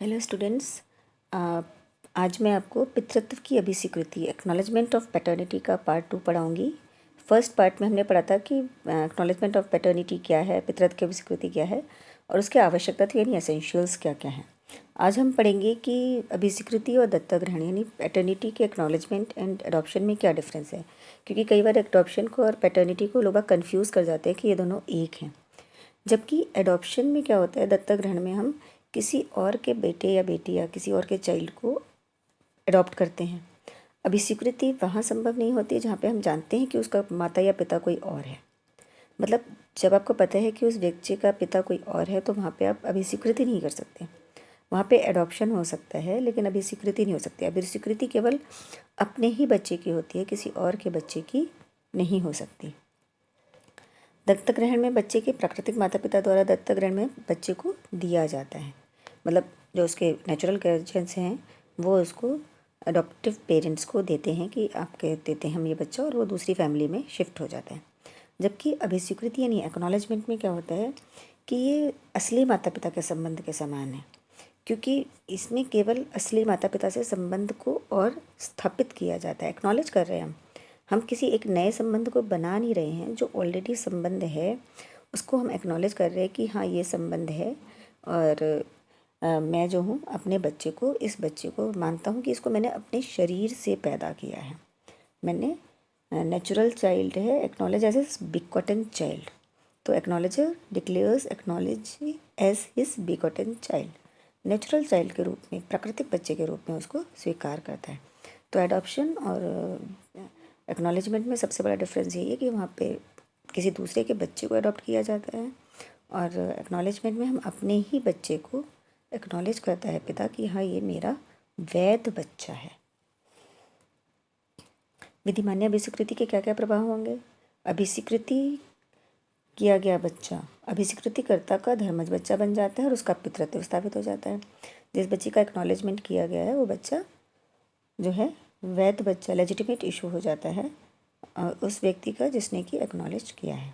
Hello students. आज मैं आपको पितृत्व की अभिस्वीकृति एक्नॉलेजमेंट ऑफ पैटर्निटी का पार्ट 2 पढ़ाऊँगी। फर्स्ट पार्ट में हमने पढ़ा था कि एक्नॉलेजमेंट ऑफ पैटर्निटी क्या है, पितृत्व की अभिस्वीकृति क्या है और उसकी आवश्यकता थी यानी एसेंशियल्स क्या क्या हैं। आज हम पढ़ेंगे कि अभिस्वीकृति और दत्तक ग्रहण यानी पैटर्निटी के एक्नॉलेजमेंट एंड अडॉप्शन में क्या डिफरेंस है, क्योंकि कई बार एडॉप्शन को और पैटर्निटी को लोग कन्फ्यूज़ कर जाते हैं कि ये दोनों एक हैं। जबकि एडॉप्शन में क्या होता है, दत्तक ग्रहण में हम किसी और के बेटे या बेटी या किसी और के चाइल्ड को अडॉप्ट करते हैं। अभी स्वीकृति वहाँ संभव नहीं होती जहाँ पे हम जानते हैं कि उसका माता या पिता कोई और है। मतलब जब आपको पता है कि उस व्यक्ति का पिता कोई और है तो वहाँ पे आप अभी स्वीकृति नहीं कर सकते। वहाँ पे एडॉप्शन हो सकता है लेकिन अभी स्वीकृति नहीं हो सकती। अभी स्वीकृति केवल अपने ही बच्चे की होती है, किसी और के बच्चे की नहीं हो सकती। दत्तक ग्रहण में बच्चे के प्राकृतिक माता पिता द्वारा दत्तक ग्रहण में बच्चे को दिया जाता है। मतलब जो उसके नेचुरल गार्जियंस हैं वो उसको अडॉप्टिव पेरेंट्स को देते हैं कि आपके देते हैं हम ये बच्चा, और वो दूसरी फैमिली में शिफ्ट हो जाता है। जबकि अभिस्वीकृति यानी एक्नॉलेजमेंट में क्या होता है कि ये असली माता पिता के संबंध के समान है, क्योंकि इसमें केवल असली माता पिता से संबंध को और स्थापित किया जाता है। एक्नॉलेज कर रहे हैं हम किसी एक नए संबंध को बना नहीं रहे हैं। जो ऑलरेडी संबंध है उसको हम एक्नॉलेज कर रहे हैं कि हाँ ये संबंध है, और मैं जो हूँ अपने बच्चे को, इस बच्चे को मानता हूँ कि इसको मैंने अपने शरीर से पैदा किया है। मैंने नेचुरल चाइल्ड है, acknowledge as his begotten child. तो acknowledger declares acknowledge as his begotten child, natural child के रूप में, प्राकृतिक बच्चे के रूप में उसको स्वीकार करता है। तो एडॉप्शन और एक्नॉलेजमेंट में सबसे बड़ा डिफरेंस यही है कि वहाँ पे किसी दूसरे के बच्चे को अडॉप्ट किया जाता है, और एक्नॉलेजमेंट में हम अपने ही बच्चे को एक्नॉलेज करता है पिता कि हाँ ये मेरा वैध बच्चा है। विधिमान्य अभिस्वीकृति के क्या क्या प्रभाव होंगे? अभिस्वीकृति किया गया बच्चा अभिस्वीकृतिकर्ता का धर्मज बच्चा बन जाता है और उसका पितृत्व स्थापित हो जाता है। जिस बच्चे का एक्नॉलेजमेंट किया गया है वो बच्चा जो है वैध बच्चा, लेजिटिमेट इशू हो जाता है उस व्यक्ति का जिसने कि एक्नॉलेज किया है।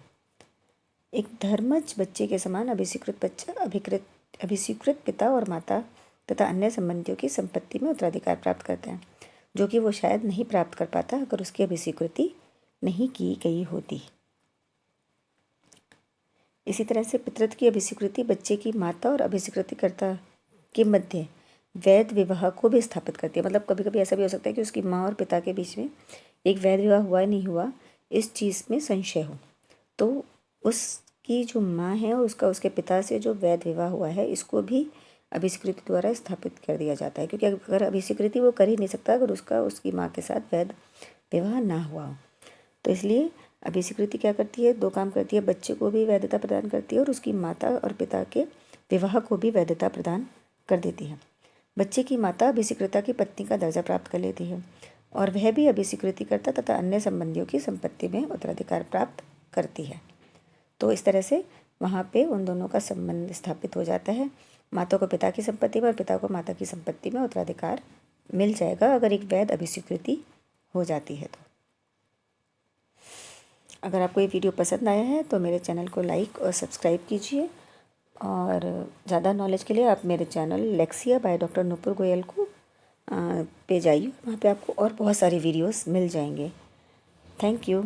एक धर्मज बच्चे के समान अभिस्वीकृत बच्चा अभिस्वीकृत पिता और माता तथा अन्य संबंधियों की संपत्ति में उत्तराधिकार प्राप्त करता है, जो कि वो शायद नहीं प्राप्त कर पाता अगर उसकी अभिस्वीकृति नहीं की गई होती। इसी तरह से पितृत्व की अभिस्वीकृति बच्चे की माता और अभिस्वीकृतिकर्ता के मध्य वैध विवाह को भी स्थापित करती है। मतलब कभी कभी ऐसा भी हो सकता है कि उसकी माँ और पिता के बीच में एक वैध विवाह हुआ नहीं हुआ, इस चीज़ में संशय हो, तो उसकी जो माँ है और उसके पिता से जो वैध विवाह हुआ है इसको भी अभिस्वीकृति द्वारा स्थापित कर दिया जाता है। क्योंकि अगर अभिस्वीकृति वो कर ही नहीं सकता अगर उसकी माँ के साथ वैध विवाह ना हुआ हो। तो इसलिए अभिस्वीकृति क्या करती है, दो काम करती है, बच्चे को भी वैधता प्रदान करती है और उसकी माता और पिता के विवाह को भी वैधता प्रदान कर देती है। बच्चे की माता अभिस्वीकृता की पत्नी का दर्जा प्राप्त कर लेती है और वह भी अभिस्वीकृतिकर्ता तथा अन्य संबंधियों की संपत्ति में उत्तराधिकार प्राप्त करती है। तो इस तरह से वहाँ पे उन दोनों का संबंध स्थापित हो जाता है। माता को पिता की संपत्ति में और पिता को माता की संपत्ति में उत्तराधिकार मिल जाएगा अगर एक वैध अभिस्वीकृति हो जाती है। तो अगर आपको ये वीडियो पसंद आया है तो मेरे चैनल को लाइक और सब्सक्राइब कीजिए, और ज़्यादा नॉलेज के लिए आप मेरे channel लेक्सिया by doctor Nupur Goyal को पे जाइए। वहाँ पे आपको और बहुत सारे वीडियोस मिल जाएंगे। Thank you.